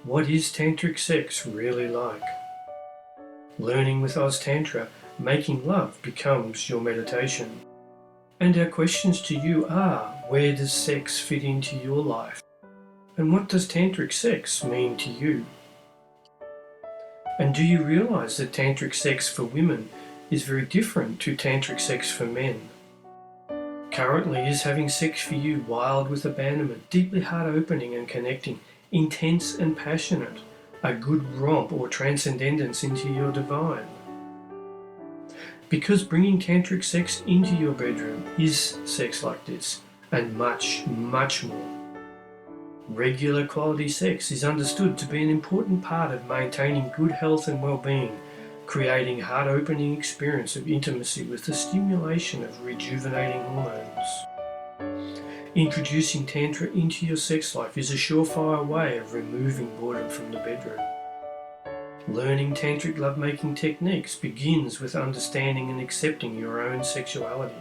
What is tantric sex really like? Learning with Oz Tantra, making love becomes your meditation. And our questions to you are, where does sex fit into your life? And what does tantric sex mean to you? And do you realize that tantric sex for women is very different to tantric sex for men? Currently, is having sex for you wild with abandonment, deeply heart-opening and connecting, intense and passionate, a good romp or transcendence into your divine? Because bringing tantric sex into your bedroom is sex like this, and much, much more. Regular quality sex is understood to be an important part of maintaining good health and well-being, creating heart-opening experience of intimacy with the stimulation of rejuvenating hormones. Introducing Tantra into your sex life is a surefire way of removing boredom from the bedroom. Learning tantric lovemaking techniques begins with understanding and accepting your own sexuality.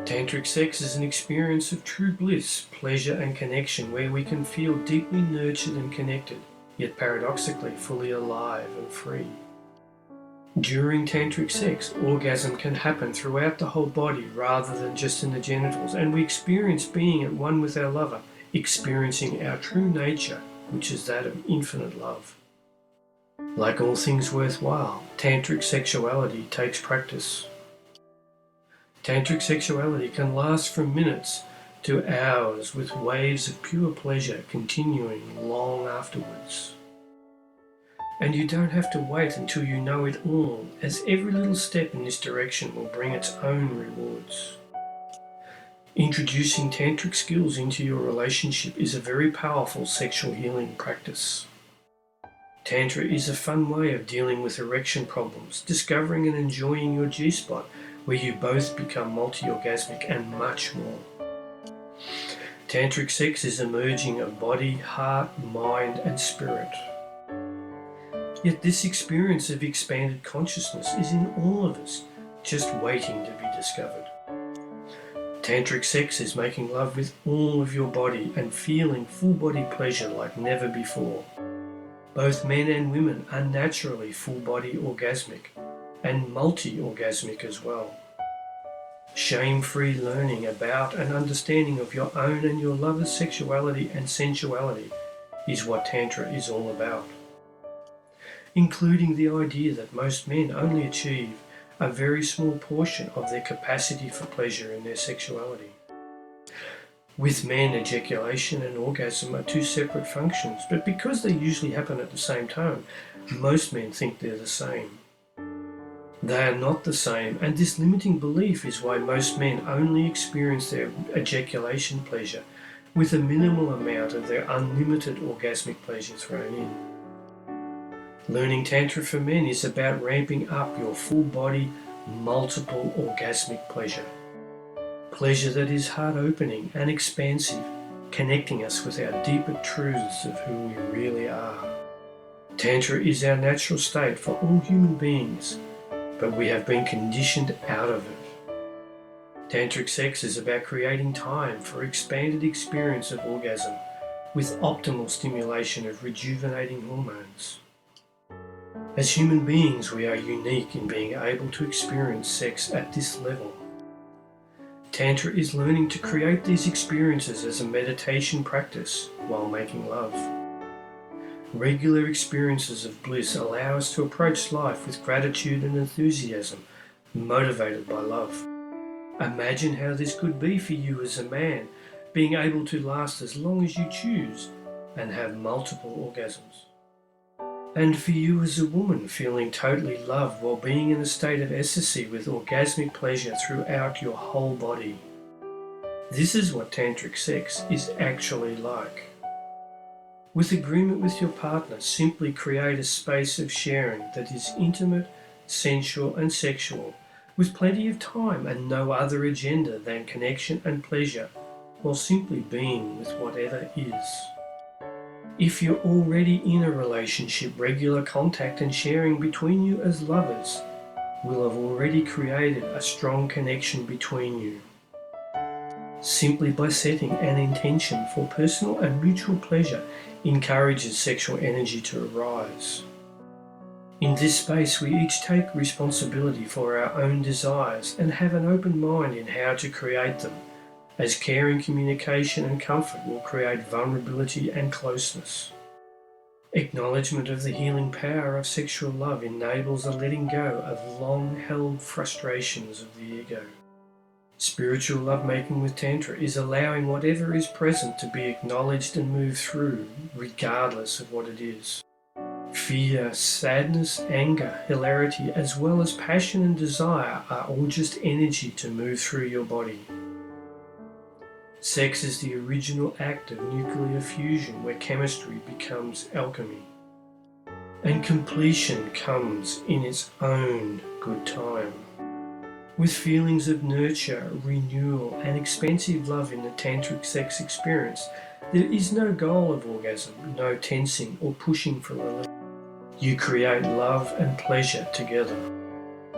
Tantric sex is an experience of true bliss, pleasure and connection where we can feel deeply nurtured and connected, yet paradoxically fully alive and free. During tantric sex, orgasm can happen throughout the whole body rather than just in the genitals, and we experience being at one with our lover, experiencing our true nature, which is that of infinite love. Like all things worthwhile, tantric sexuality takes practice. Tantric sexuality can last from minutes to hours with waves of pure pleasure continuing long afterwards. And you don't have to wait until you know it all, as every little step in this direction will bring its own rewards. Introducing tantric skills into your relationship is a very powerful sexual healing practice. Tantra is a fun way of dealing with erection problems, discovering and enjoying your G-spot, where you both become multi-orgasmic and much more. Tantric sex is a merging of body, heart, mind and spirit. Yet this experience of expanded consciousness is in all of us, just waiting to be discovered. Tantric sex is making love with all of your body and feeling full body pleasure like never before. Both men and women are naturally full body orgasmic and multi-orgasmic as well. Shame-free learning about and understanding of your own and your lover's sexuality and sensuality is what Tantra is all about. Including the idea that most men only achieve a very small portion of their capacity for pleasure in their sexuality. With men, ejaculation and orgasm are two separate functions, but because they usually happen at the same time, most men think they're the same. They are not the same, and this limiting belief is why most men only experience their ejaculation pleasure with a minimal amount of their unlimited orgasmic pleasure thrown in. Learning Tantra for men is about ramping up your full body, multiple orgasmic pleasure. Pleasure that is heart-opening and expansive, connecting us with our deeper truths of who we really are. Tantra is our natural state for all human beings, but we have been conditioned out of it. Tantric sex is about creating time for expanded experience of orgasm with optimal stimulation of rejuvenating hormones. As human beings, we are unique in being able to experience sex at this level. Tantra is learning to create these experiences as a meditation practice while making love. Regular experiences of bliss allow us to approach life with gratitude and enthusiasm, motivated by love. Imagine how this could be for you as a man, being able to last as long as you choose and have multiple orgasms. And for you as a woman, feeling totally loved while being in a state of ecstasy with orgasmic pleasure throughout your whole body. This is what tantric sex is actually like. With agreement with your partner, simply create a space of sharing that is intimate, sensual and sexual, with plenty of time and no other agenda than connection and pleasure, while simply being with whatever is. If you're already in a relationship, regular contact and sharing between you as lovers will have already created a strong connection between you. simply by setting an intention for personal and mutual pleasure encourages sexual energy to arise. In this space, we each take responsibility for our own desires and have an open mind in how to create them, as caring communication and comfort will create vulnerability and closeness. Acknowledgement of the healing power of sexual love enables a letting go of long-held frustrations of the ego. Spiritual lovemaking with Tantra is allowing whatever is present to be acknowledged and moved through, regardless of what it is. Fear, sadness, anger, hilarity, as well as passion and desire are all just energy to move through your body. Sex is the original act of nuclear fusion where chemistry becomes alchemy. And completion comes in its own good time. With feelings of nurture, renewal, and expansive love in the tantric sex experience, there is no goal of orgasm, no tensing or pushing for relief. You create love and pleasure together.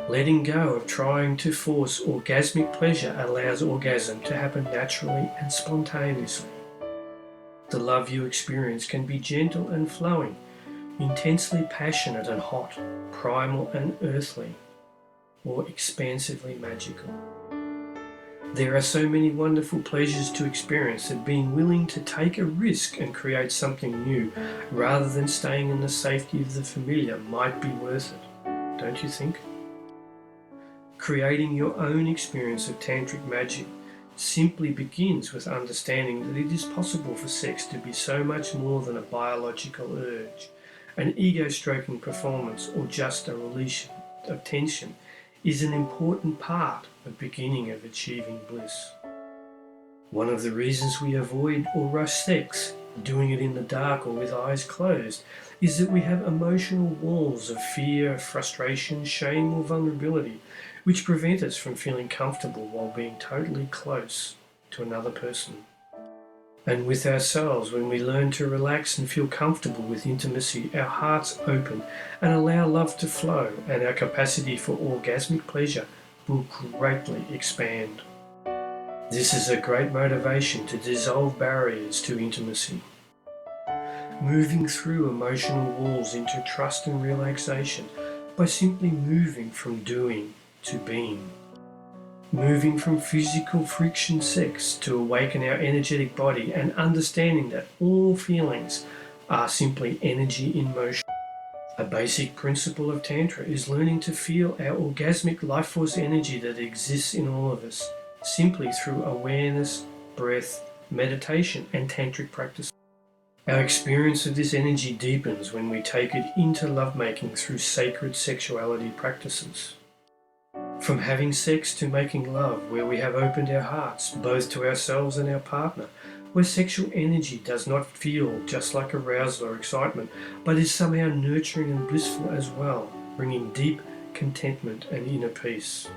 Letting go of trying to force orgasmic pleasure allows orgasm to happen naturally and spontaneously. The love you experience can be gentle and flowing, intensely passionate and hot, primal and earthly, or expansively magical. There are so many wonderful pleasures to experience that being willing to take a risk and create something new rather than staying in the safety of the familiar might be worth it, don't you think? Creating your own experience of tantric magic simply begins with understanding that it is possible for sex to be so much more than a biological urge, an ego-stroking performance, or just a release of tension is an important part of beginning of achieving bliss. One of the reasons we avoid or rush sex, doing it in the dark or with eyes closed, is that we have emotional walls of fear, frustration, shame or vulnerability which prevent us from feeling comfortable while being totally close to another person. And with ourselves, when we learn to relax and feel comfortable with intimacy, our hearts open and allow love to flow, and our capacity for orgasmic pleasure will greatly expand. This is a great motivation to dissolve barriers to intimacy. Moving through emotional walls into trust and relaxation by simply moving from doing to being. Moving from physical friction sex to awaken our energetic body and understanding that all feelings are simply energy in motion. A basic principle of Tantra is learning to feel our orgasmic life force energy that exists in all of us, simply through awareness, breath, meditation, and tantric practice. Our experience of this energy deepens when we take it into lovemaking through sacred sexuality practices. From having sex to making love, where we have opened our hearts both to ourselves and our partner, where sexual energy does not feel just like arousal or excitement, but is somehow nurturing and blissful as well, bringing deep contentment and inner peace.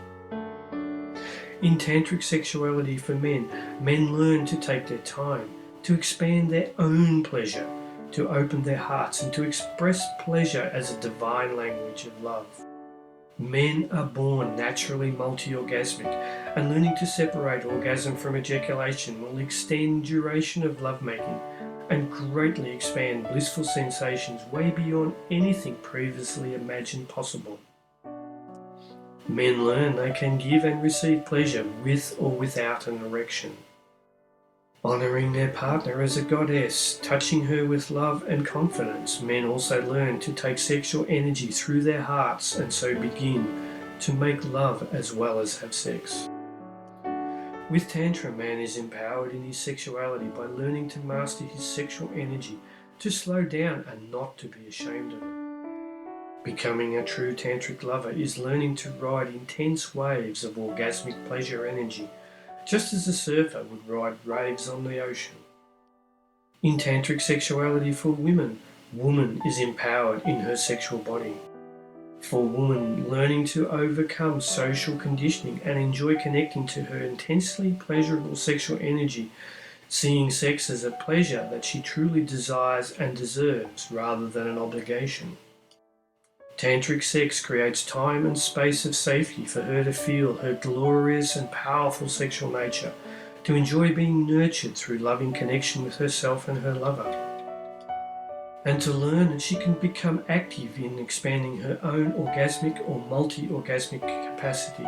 In tantric sexuality for men, men learn to take their time, to expand their own pleasure, to open their hearts and to express pleasure as a divine language of love. Men are born naturally multi-orgasmic, and learning to separate orgasm from ejaculation will extend duration of lovemaking and greatly expand blissful sensations way beyond anything previously imagined possible. Men learn they can give and receive pleasure with or without an erection. Honoring their partner as a goddess, touching her with love and confidence, men also learn to take sexual energy through their hearts and so begin to make love as well as have sex. With Tantra, man is empowered in his sexuality by learning to master his sexual energy, to slow down and not to be ashamed of it. Becoming a true tantric lover is learning to ride intense waves of orgasmic pleasure energy, just as a surfer would ride waves on the ocean. In tantric sexuality for women, woman is empowered in her sexual body. For woman, learning to overcome social conditioning and enjoy connecting to her intensely pleasurable sexual energy, seeing sex as a pleasure that she truly desires and deserves rather than an obligation. Tantric sex creates time and space of safety for her to feel her glorious and powerful sexual nature, to enjoy being nurtured through loving connection with herself and her lover, and to learn that she can become active in expanding her own orgasmic or multi-orgasmic capacity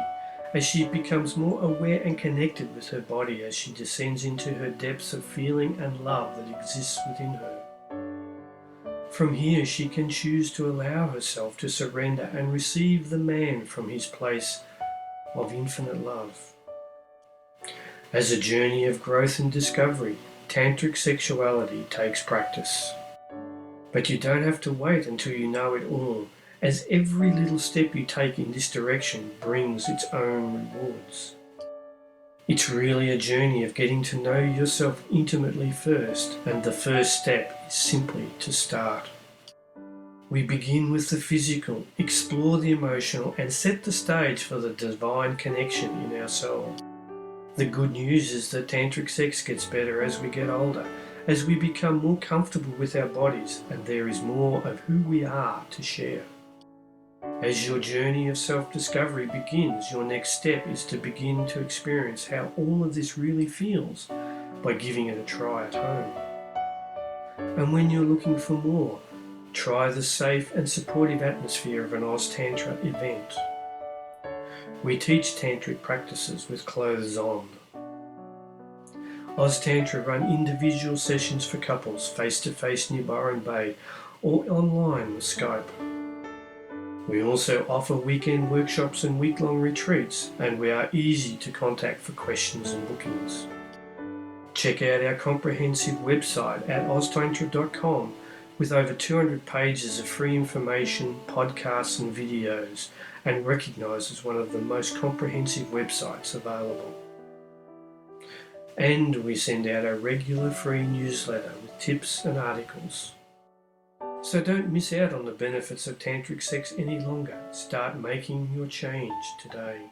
as she becomes more aware and connected with her body as she descends into her depths of feeling and love that exists within her. From here, she can choose to allow herself to surrender and receive the man from his place of infinite love. As a journey of growth and discovery, tantric sexuality takes practice. But you don't have to wait until you know it all, as every little step you take in this direction brings its own rewards. It's really a journey of getting to know yourself intimately first, and the first step is simply to start. We begin with the physical, explore the emotional, and set the stage for the divine connection in our soul. The good news is that tantric sex gets better as we get older, as we become more comfortable with our bodies, and there is more of who we are to share. As your journey of self-discovery begins, your next step is to begin to experience how all of this really feels by giving it a try at home. And when you're looking for more, try the safe and supportive atmosphere of an Oz Tantra event. We teach tantric practices with clothes on. Oz Tantra run individual sessions for couples face-to-face near Byron Bay or online with Skype. We also offer weekend workshops and week-long retreats, and we are easy to contact for questions and bookings. Check out our comprehensive website at oztantra.com with over 200 pages of free information, podcasts and videos, and recognised as one of the most comprehensive websites available. And we send out a regular free newsletter with tips and articles. So don't miss out on the benefits of tantric sex any longer. Start making your change today.